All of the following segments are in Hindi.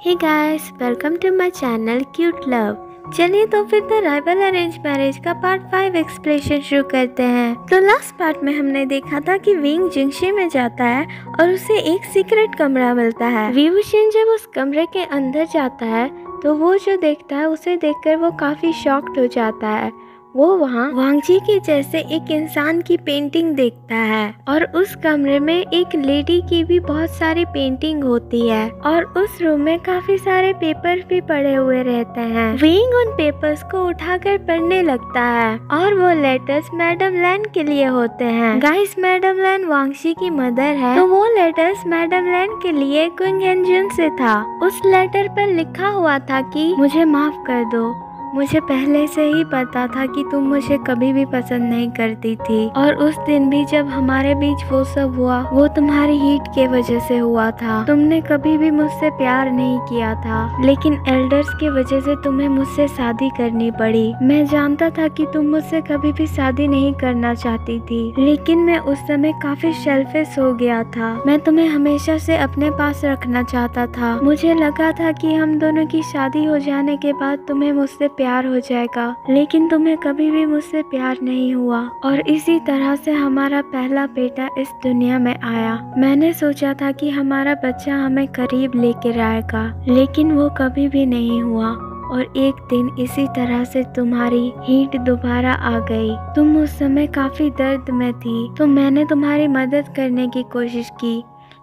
Hey guys, welcome to my channel Cute Love. चलिए तो फिर द राइवल अरेंज मैरिज का पार्ट 5 एक्सप्लेनेशन शुरू करते हैं। तो लास्ट पार्ट में हमने देखा था कि विंग जिंगशी में जाता है और उसे एक सीक्रेट कमरा मिलता है। विभूषण जब उस कमरे के अंदर जाता है तो वो जो देखता है उसे देखकर वो काफी शॉक्ड हो जाता है। वो वहाँ वांगजी के जैसे एक इंसान की पेंटिंग देखता है और उस कमरे में एक लेडी की भी बहुत सारी पेंटिंग होती है और उस रूम में काफी सारे पेपर भी पड़े हुए रहते हैं। विंग उन पेपर्स को उठाकर पढ़ने लगता है और वो लेटर्स मैडम लैन के लिए होते हैं। गाइस, मैडम लैन वांगजी की मदर है, तो वो लेटर्स मैडम लैन के लिए क्विंग हेंजुन से था। उस लेटर पर लिखा हुआ था कि मुझे माफ कर दो, मुझे पहले से ही पता था कि तुम मुझे कभी भी पसंद नहीं करती थी और उस दिन भी जब हमारे बीच वो सब हुआ वो तुम्हारी हीट के वजह से हुआ था। तुमने कभी भी मुझसे प्यार नहीं किया था, लेकिन एल्डर्स की वजह से तुम्हें मुझसे शादी करनी पड़ी। मैं जानता था कि तुम मुझसे कभी भी शादी नहीं करना चाहती थी, लेकिन मैं उस समय काफी सेल्फिश हो गया था। मैं तुम्हें हमेशा से अपने पास रखना चाहता था। मुझे लगा था कि हम दोनों की शादी हो जाने के बाद तुम्हें मुझसे प्यार हो जाएगा, लेकिन तुम्हें कभी भी मुझसे प्यार नहीं हुआ और इसी तरह से हमारा पहला बेटा इस दुनिया में आया। मैंने सोचा था कि हमारा बच्चा हमें करीब लेकर आएगा, लेकिन वो कभी भी नहीं हुआ और एक दिन इसी तरह से तुम्हारी हीट दोबारा आ गई। तुम उस समय काफी दर्द में थी, तो मैंने तुम्हारी मदद करने की कोशिश की,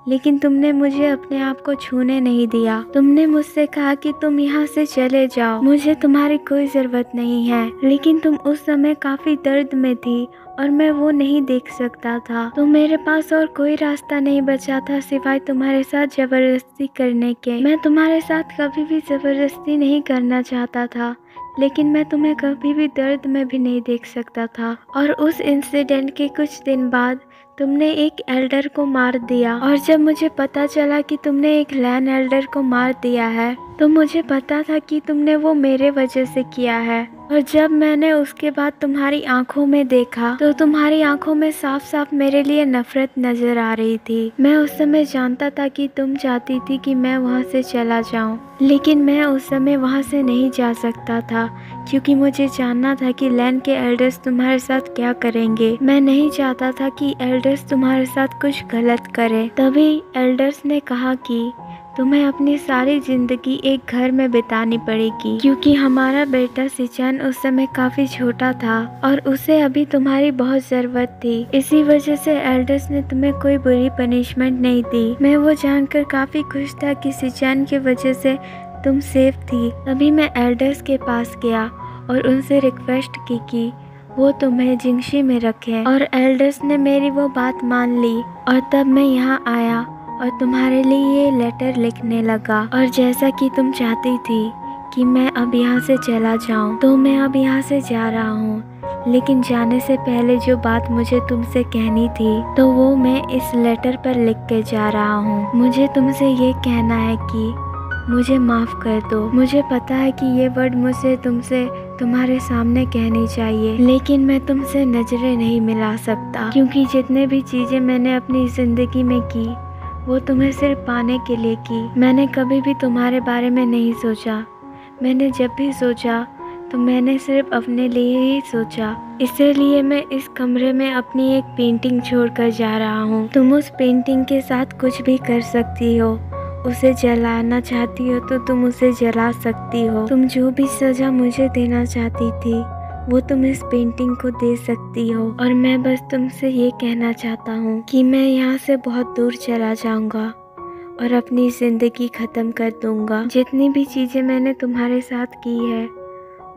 लेकिन तुमने मुझे अपने आप को छूने नहीं दिया। तुमने मुझसे कहा कि तुम यहाँ से चले जाओ, मुझे तुम्हारी कोई जरूरत नहीं है, लेकिन तुम उस समय काफी दर्द में थी और मैं वो नहीं देख सकता था। तो मेरे पास और कोई रास्ता नहीं बचा था सिवाय तुम्हारे साथ जबरदस्ती करने के। मैं तुम्हारे साथ कभी भी जबरदस्ती नहीं करना चाहता था, लेकिन मैं तुम्हें कभी भी दर्द में भी नहीं देख सकता था। और उस इंसिडेंट के कुछ दिन बाद तुमने एक एल्डर को मार दिया और जब मुझे पता चला कि तुमने एक लैन एल्डर को मार दिया है तो मुझे पता था कि तुमने वो मेरे वजह से किया है। और जब मैंने उसके बाद तुम्हारी आंखों में देखा तो तुम्हारी आंखों में साफ साफ मेरे लिए नफरत नजर आ रही थी। मैं उस समय जानता था कि तुम चाहती थी कि मैं वहाँ से चला जाऊँ, लेकिन मैं उस समय वहाँ से नहीं जा सकता था क्योंकि मुझे जानना था कि लैन के एल्डर्स तुम्हारे साथ क्या करेंगे। मैं नहीं चाहता था कि एल्डर्स तुम्हारे साथ कुछ गलत करें। तभी एल्डर्स ने कहा कि तुम्हें अपनी सारी जिंदगी एक घर में बितानी पड़ेगी, क्योंकि हमारा बेटा सिचन उस समय काफी छोटा था और उसे अभी तुम्हारी बहुत जरूरत थी। इसी वजह से एल्डर्स ने तुम्हें कोई बुरी पनिशमेंट नहीं दी। मैं वो जानकर काफी खुश था कि सिचन की वजह से तुम सेफ थी। तभी मैं एल्डर्स के पास गया और उनसे रिक्वेस्ट की कि वो तुम्हें जिंगशी में रखें और एल्डर्स ने मेरी वो बात मान ली। और तब मैं यहाँ आया और तुम्हारे लिए ये लेटर लिखने लगा। और जैसा कि तुम चाहती थी कि मैं अब यहाँ से चला जाऊँ, तो मैं अब यहाँ से जा रहा हूँ। लेकिन जाने से पहले जो बात मुझे तुमसे कहनी थी तो वो मैं इस लेटर पर लिख के जा रहा हूँ। मुझे तुमसे ये कहना है कि मुझे माफ़ कर दो। मुझे पता है कि ये वर्ड मुझे तुमसे तुम्हारे सामने कहनी चाहिए, लेकिन मैं तुमसे नजरें नहीं मिला सकता, क्योंकि जितने भी चीज़ें मैंने अपनी ज़िंदगी में की वो तुम्हें सिर्फ पाने के लिए की। मैंने कभी भी तुम्हारे बारे में नहीं सोचा। मैंने जब भी सोचा तो मैंने सिर्फ अपने लिए ही सोचा। इसलिए मैं इस कमरे में अपनी एक पेंटिंग छोड़कर जा रहा हूँ। तुम उस पेंटिंग के साथ कुछ भी कर सकती हो। उसे जलाना चाहती हो तो तुम उसे जला सकती हो। तुम जो भी सजा मुझे देना चाहती थी वो तुम इस पेंटिंग को दे सकती हो। और मैं बस तुमसे ये कहना चाहता हूँ कि मैं यहाँ से बहुत दूर चला जाऊँगा और अपनी ज़िंदगी ख़त्म कर दूँगा। जितनी भी चीज़ें मैंने तुम्हारे साथ की है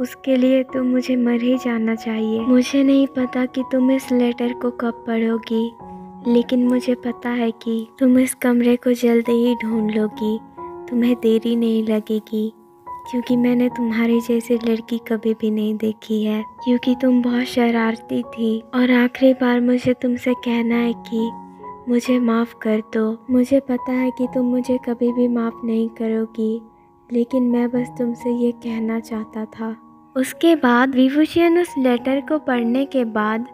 उसके लिए तो मुझे मर ही जाना चाहिए। मुझे नहीं पता कि तुम इस लेटर को कब पढ़ोगी, लेकिन मुझे पता है कि तुम इस कमरे को जल्दी ही ढूंढ लोगी। तुम्हें देरी नहीं लगेगी, क्योंकि मैंने तुम्हारी जैसी लड़की कभी भी नहीं देखी है। क्योंकि तुम बहुत शरारती थी। और आखिरी बार मुझे तुमसे कहना है कि मुझे माफ़ कर दो। मुझे पता है कि तुम मुझे कभी भी माफ़ नहीं करोगी, लेकिन मैं बस तुमसे ये कहना चाहता था। उसके बाद विभूषण उस लेटर को पढ़ने के बाद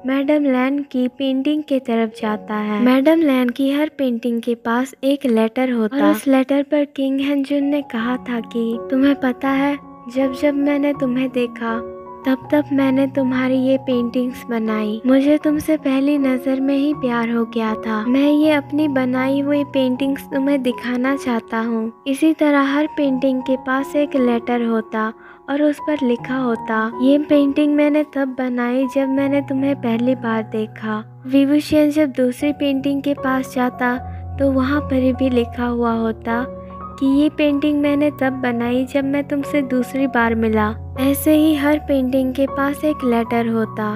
मैडम लैन की पेंटिंग की तरफ जाता है। मैडम लैन की हर पेंटिंग के पास एक लेटर होता और उस लेटर पर किंग हेंजुन ने कहा था कि तुम्हें पता है, जब जब मैंने तुम्हें देखा तब तब मैंने तुम्हारी ये पेंटिंग्स बनाई। मुझे तुमसे पहली नज़र में ही प्यार हो गया था। मैं ये अपनी बनाई हुई पेंटिंग्स तुम्हें दिखाना चाहता हूँ। इसी तरह हर पेंटिंग के पास एक लेटर होता और उस पर लिखा होता, ये पेंटिंग मैंने तब बनाई जब मैंने तुम्हें पहली बार देखा। विभूषण जब दूसरी पेंटिंग के पास जाता तो वहाँ पर भी लिखा हुआ होता कि ये पेंटिंग मैंने तब बनाई जब मैं तुमसे दूसरी बार मिला। ऐसे ही हर पेंटिंग के पास एक लेटर होता।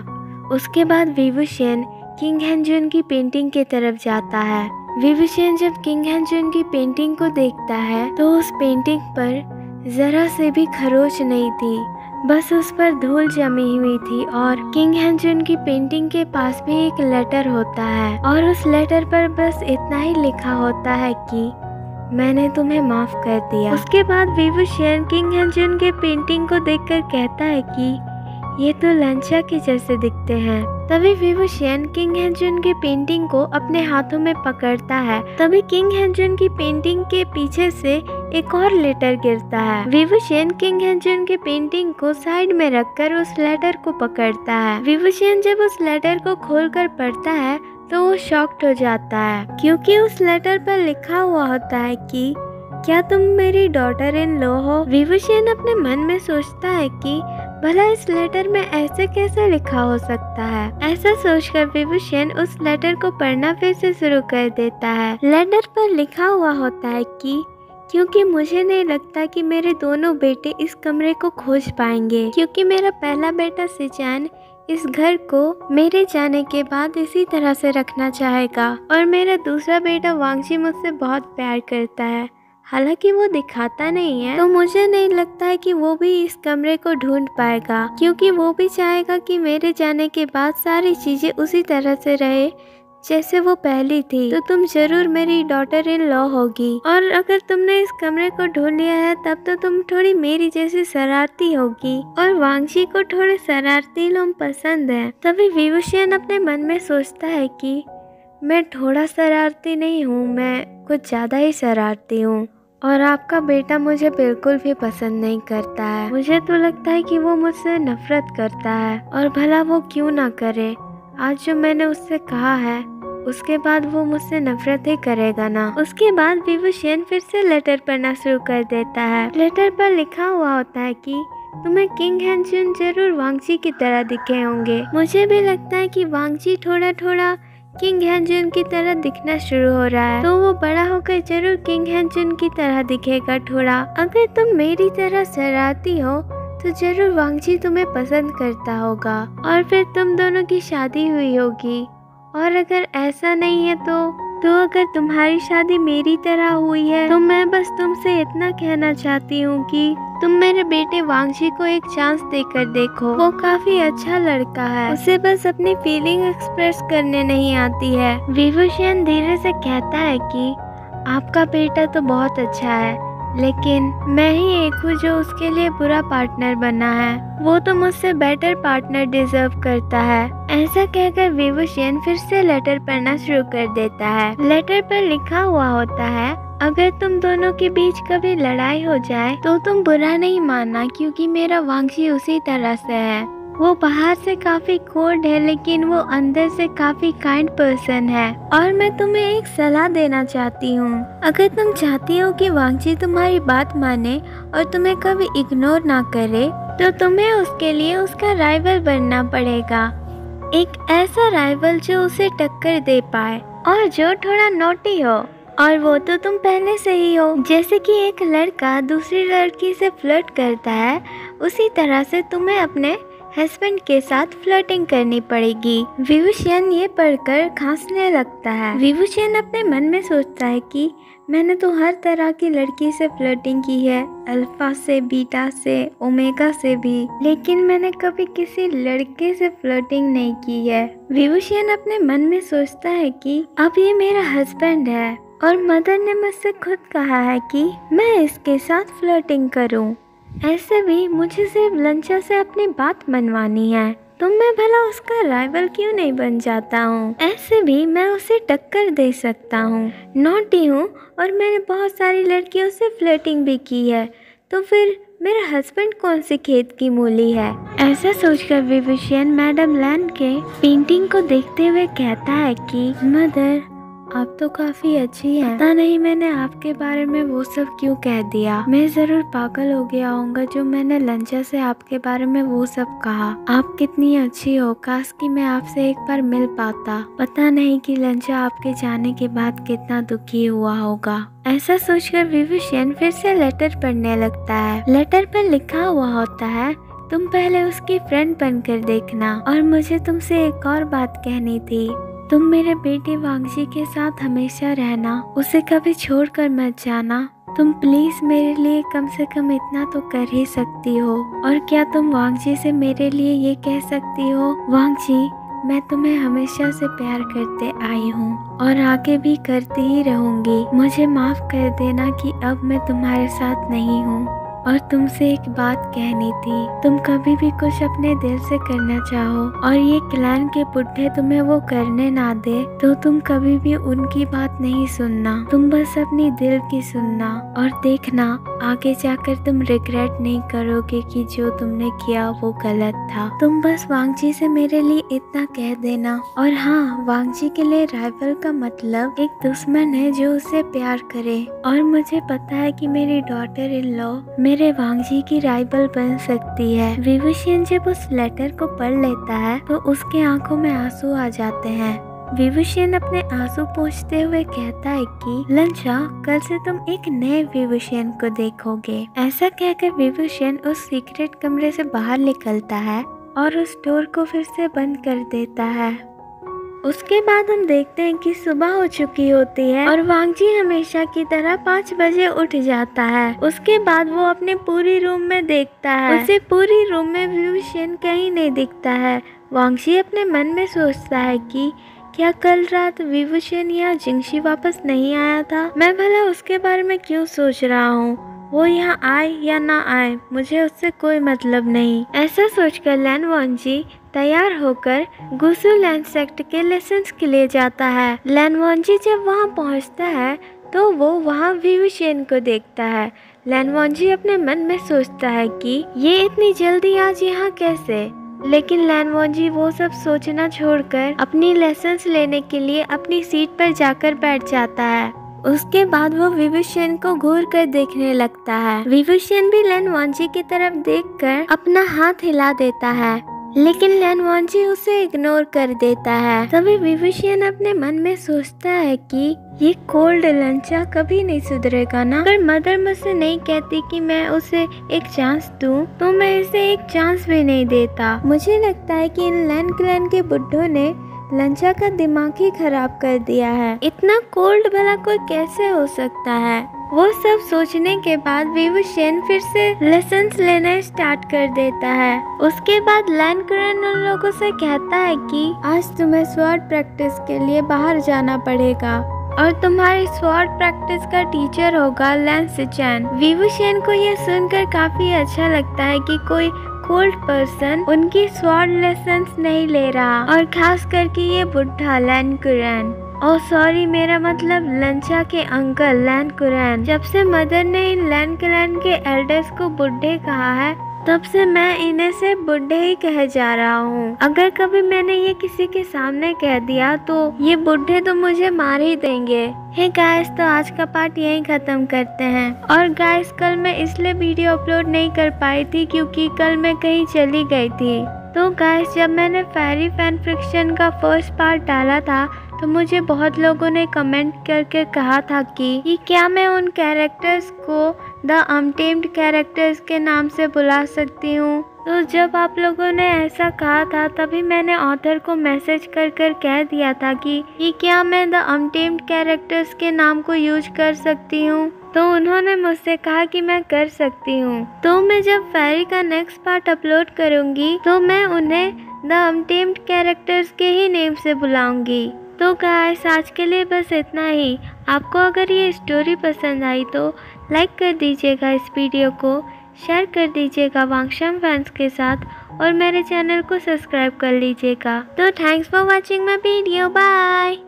उसके बाद विभूषण किंग हेंजुन की पेंटिंग की तरफ जाता है। विभूषण जब किंग हेंजुन की पेंटिंग को देखता है तो उस पेंटिंग पर जरा से भी खरोच नहीं थी, बस उस पर धूल जमी हुई थी। और किंग हेंजुन की पेंटिंग के पास भी एक लेटर होता है और उस लेटर पर बस इतना ही लिखा होता है कि मैंने तुम्हें माफ कर दिया। उसके बाद विभूषण किंग हेंजुन के पेंटिंग को देखकर कहता है कि ये तो लंचा के जैसे दिखते हैं। तभी विभूषण किंग हेंजुन के पेंटिंग को अपने हाथों में पकड़ता है। तभी किंग हेंजुन की पेंटिंग के पीछे से एक और लेटर गिरता है। विभूषण किंग हेंजुन के पेंटिंग को साइड में रखकर उस लेटर को पकड़ता है। विभूषण जब उस लेटर को खोलकर पढ़ता है तो वो शॉक्ड हो जाता है, क्योंकि उस लेटर पर लिखा हुआ होता है कि क्या तुम मेरी डॉटर इन लॉ हो। विभूषण अपने मन में सोचता है कि भला इस लेटर में ऐसे कैसे लिखा हो सकता है। ऐसा सोचकर विभूषण उस लेटर को पढ़ना फिर से शुरू कर देता है। लेटर पर लिखा हुआ होता है कि क्योंकि मुझे नहीं लगता कि मेरे दोनों बेटे इस कमरे को खोज पाएंगे, क्योंकि मेरा पहला बेटा सिजान इस घर को मेरे जाने के बाद इसी तरह से रखना चाहेगा और मेरा दूसरा बेटा वांगजी मुझसे बहुत प्यार करता है। हालांकि वो दिखाता नहीं है, तो मुझे नहीं लगता है कि वो भी इस कमरे को ढूंढ पाएगा, क्योंकि वो भी चाहेगा कि मेरे जाने के बाद सारी चीजें उसी तरह से रहे जैसे वो पहली थी। तो तुम जरूर मेरी डॉटर इन लॉ होगी, और अगर तुमने इस कमरे को ढूंढ लिया है तब तो तुम थोड़ी मेरी जैसी शरारती होगी, और वांगजी को थोड़े शरारती लोग पसंद है। तभी विभूषण अपने मन में सोचता है कि मैं थोड़ा शरारती नहीं हूँ, मैं कुछ ज्यादा ही शरारती हूँ, और आपका बेटा मुझे बिल्कुल भी पसंद नहीं करता है। मुझे तो लगता है कि वो मुझसे नफरत करता है, और भला वो क्यों ना करे। आज जो मैंने उससे कहा है उसके बाद वो मुझसे नफरत ही करेगा ना। उसके बाद विभूषण फिर से लेटर पढ़ना शुरू कर देता है। लेटर पर लिखा हुआ होता है कि तुम्हें किंग हेंजुन जरूर वांगजी की तरह दिखे होंगे। मुझे भी लगता है कि वांगजी थोड़ा थोड़ा किंग हेंजुन की तरह दिखना शुरू हो रहा है, तो वो बड़ा होकर जरूर किंग हेंजुन की तरह दिखेगा थोड़ा। अगर तुम मेरी तरह शरारती हो तो जरूर वांगजी तुम्हें पसंद करता होगा और फिर तुम दोनों की शादी हुई होगी। और अगर ऐसा नहीं है तो अगर तुम्हारी शादी मेरी तरह हुई है तो मैं बस तुमसे इतना कहना चाहती हूँ कि तुम मेरे बेटे वांगजी को एक चांस देकर देखो। वो काफी अच्छा लड़का है, उसे बस अपनी फीलिंग एक्सप्रेस करने नहीं आती है। विभूषण धीरे से कहता है कि आपका बेटा तो बहुत अच्छा है, लेकिन मैं ही एक हूँ जो उसके लिए बुरा पार्टनर बना है। वो तो मुझसे बेटर पार्टनर डिजर्व करता है। ऐसा कहकर विभूषण फिर से लेटर पढ़ना शुरू कर देता है। लेटर पर लिखा हुआ होता है, अगर तुम दोनों के बीच कभी लड़ाई हो जाए तो तुम बुरा नहीं मानना, क्योंकि मेरा वांगजी उसी तरह से है। वो बाहर से काफी कोल्ड है, लेकिन वो अंदर से काफी काइंड पर्सन है। और मैं तुम्हें एक सलाह देना चाहती हूँ। अगर तुम चाहती हो कि वांगजी तुम्हारी बात माने और तुम्हें कभी इग्नोर ना करे, तो तुम्हें उसके लिए उसका राइवल बनना पड़ेगा। एक ऐसा राइवल जो उसे टक्कर दे पाए और जो थोड़ा नोटी हो। और वो तो तुम पहले से ही हो। जैसे कि एक लड़का दूसरी लड़की से फ्लर्ट करता है, उसी तरह से तुम्हें अपने हस्बैंड के साथ फ्लर्टिंग करनी पड़ेगी। विभूषण ये पढ़कर खांसने लगता है। विभूषण अपने मन में सोचता है कि मैंने तो हर तरह की लड़की से फ्लर्टिंग की है, अल्फा से, बीटा से, ओमेगा से भी, लेकिन मैंने कभी किसी लड़के से फ्लर्टिंग नहीं की है। विभूषण अपने मन में सोचता है कि अब ये मेरा हस्बैंड है और मदर ने मुझसे खुद कहा है कि मैं इसके साथ फ्लर्टिंग करूं। ऐसे भी मुझे सिर्फ लंचा से अपनी बात मनवानी है। तो मैं भला उसका राइवल क्यों नहीं बन जाता हूँ। ऐसे भी मैं उसे टक्कर दे सकता हूँ। नॉटी हूँ और मैंने बहुत सारी लड़कियों से फ्लर्टिंग भी की है, तो फिर मेरा हस्बैंड कौन सी खेत की मूली है। ऐसा सोचकर विविशियन मैडम लैन के पेंटिंग को देखते हुए कहता है कि मदर, आप तो काफी अच्छी हैं। पता नहीं मैंने आपके बारे में वो सब क्यों कह दिया। मैं जरूर पागल हो गया होऊंगा जो मैंने लंचा से आपके बारे में वो सब कहा। आप कितनी अच्छी हो, काश कि मैं आपसे एक बार मिल पाता। पता नहीं कि लंचा आपके जाने के बाद कितना दुखी हुआ होगा। ऐसा सोचकर विविशियन फिर से लेटर पढ़ने लगता है। लेटर पर लिखा हुआ होता है, तुम पहले उसकी फ्रेंड बनकर देखना, और मुझे तुमसे एक और बात कहनी थी। तुम मेरे बेटे वांगजी के साथ हमेशा रहना, उसे कभी छोड़कर मत जाना। तुम प्लीज मेरे लिए कम से कम इतना तो कर ही सकती हो। और क्या तुम वांगजी से मेरे लिए ये कह सकती हो, वांगजी मैं तुम्हें हमेशा से प्यार करते आई हूँ और आगे भी करती ही रहूंगी। मुझे माफ कर देना कि अब मैं तुम्हारे साथ नहीं हूँ। और तुमसे एक बात कहनी थी, तुम कभी भी कुछ अपने दिल से करना चाहो और ये क्लैन के बुड्ढे तुम्हें वो करने ना दे, तो तुम कभी भी उनकी बात नहीं सुनना। तुम बस अपनी दिल की सुनना, और देखना आगे जाकर तुम रिग्रेट नहीं करोगे कि जो तुमने किया वो गलत था। तुम बस वांगजी से मेरे लिए इतना कह देना। और हाँ, वांगजी के लिए राइवल का मतलब एक दुश्मन है जो उसे प्यार करे। और मुझे पता है कि मेरी डॉटर इन लॉ मेरे वांगजी की राइवल बन सकती है। विविशियन जब उस लेटर को पढ़ लेता है तो उसके आंखों में आंसू आ जाते हैं। विविशियन अपने आंसू पोंछते हुए कहता है कि लंचा, कल से तुम एक नए विविशियन को देखोगे। ऐसा कहकर विविशियन उस सीक्रेट कमरे से बाहर निकलता है और उस डोर को फिर से बंद कर देता है। उसके बाद हम देखते हैं कि सुबह हो चुकी होती है और वांगजी हमेशा की तरह 5 बजे उठ जाता है। उसके बाद वो अपने पूरी रूम में देखता है, उसे पूरी रूम में विविशियन कहीं नहीं दिखता है। वांगजी अपने मन में सोचता है कि क्या कल रात विविशियन या जिंगशी वापस नहीं आया था। मैं भला उसके बारे में क्यों सोच रहा हूँ। वो यहाँ आए या ना आए, मुझे उससे कोई मतलब नहीं। ऐसा सोचकर लैन वांगजी तैयार होकर गुसु लैंड सेक्ट के लेसन्स के लिए जाता है। लैन वांगजी जब वहाँ पहुँचता है तो वो वहाँ विविशियन को देखता है। लैन वांगजी अपने मन में सोचता है कि ये इतनी जल्दी आज यहाँ कैसे। लेकिन लैन वांगजी वो सब सोचना छोड़कर अपनी लेसन्स लेने के लिए अपनी सीट पर जाकर बैठ जाता है। उसके बाद वो विविशियन को घूर कर देखने लगता है। विविशियन भी लैन वांगजी की तरफ देखकर अपना हाथ हिला देता है, लेकिन लैन वांगजी उसे इग्नोर कर देता है। तभी विविशियन अपने मन में सोचता है कि ये कोल्ड लंचा कभी नहीं सुधरेगा ना। अगर मदर मुझसे नहीं कहती कि मैं उसे एक चांस दूं, तो मैं इसे एक चांस भी नहीं देता। मुझे लगता है कि इन लैन क्लैन के बुड्ढों ने लंचा का दिमाग ही खराब कर दिया है। इतना कोल्ड भला कोई कैसे हो सकता है। वो सब सोचने के बाद विविशियन फिर से लेसन्स लेना स्टार्ट कर देता है। उसके बाद लैन कुरन उन लोगों से कहता है कि आज तुम्हें स्वॉर्ड प्रैक्टिस के लिए बाहर जाना पड़ेगा और तुम्हारी स्वॉर्ड प्रैक्टिस का टीचर होगा लैन सिचैन। विविशियन को यह सुनकर काफी अच्छा लगता है कि कोई कोल्ड पर्सन उनकी स्वॉर्ड लेसन्स नहीं ले रहा, और खास करके ये बुढ़ा लैन कुरन। ओह सॉरी, मेरा मतलब लंचा के अंकल लैन कुरन। जब से मदर ने इन लैन क्लैन के एल्डर्स को बुढ़े कहा है, तब से मैं इन्हें से बुढ़े ही कहे जा रहा हूँ। अगर कभी मैंने ये किसी के सामने कह दिया तो ये बुढ़े तो मुझे मार ही देंगे। हे गाइस, तो आज का पार्ट यहीं खत्म करते हैं। और गाइस, कल मैं इसलिए वीडियो अपलोड नहीं कर पाई थी क्योंकि कल मैं कहीं चली गई थी। तो गाइस, जब मैंने फेरी फैन फिक्शन का फर्स्ट पार्ट डाला था तो मुझे बहुत लोगों ने कमेंट करके कहा था कि क्या मैं उन कैरेक्टर्स को द अनटेम्ड कैरेक्टर्स के नाम से बुला सकती हूँ। तो जब आप लोगों ने ऐसा कहा था तभी मैंने ऑथर को मैसेज कर कह दिया था कि क्या मैं द अनटेम्ड कैरेक्टर्स के नाम को यूज कर सकती हूँ। तो उन्होंने मुझसे कहा कि मैं कर सकती हूँ। तो मैं जब फेरी का नेक्स्ट पार्ट अपलोड करूँगी तो मैं उन्हें द अनटेम्ड कैरेक्टर्स के ही नेम से बुलाऊंगी। तो गाइस, आज के लिए बस इतना ही। आपको अगर ये स्टोरी पसंद आई तो लाइक कर दीजिएगा इस वीडियो को, शेयर कर दीजिएगा वांगशम फैंस के साथ और मेरे चैनल को सब्सक्राइब कर लीजिएगा। तो thanks for watching my video, bye.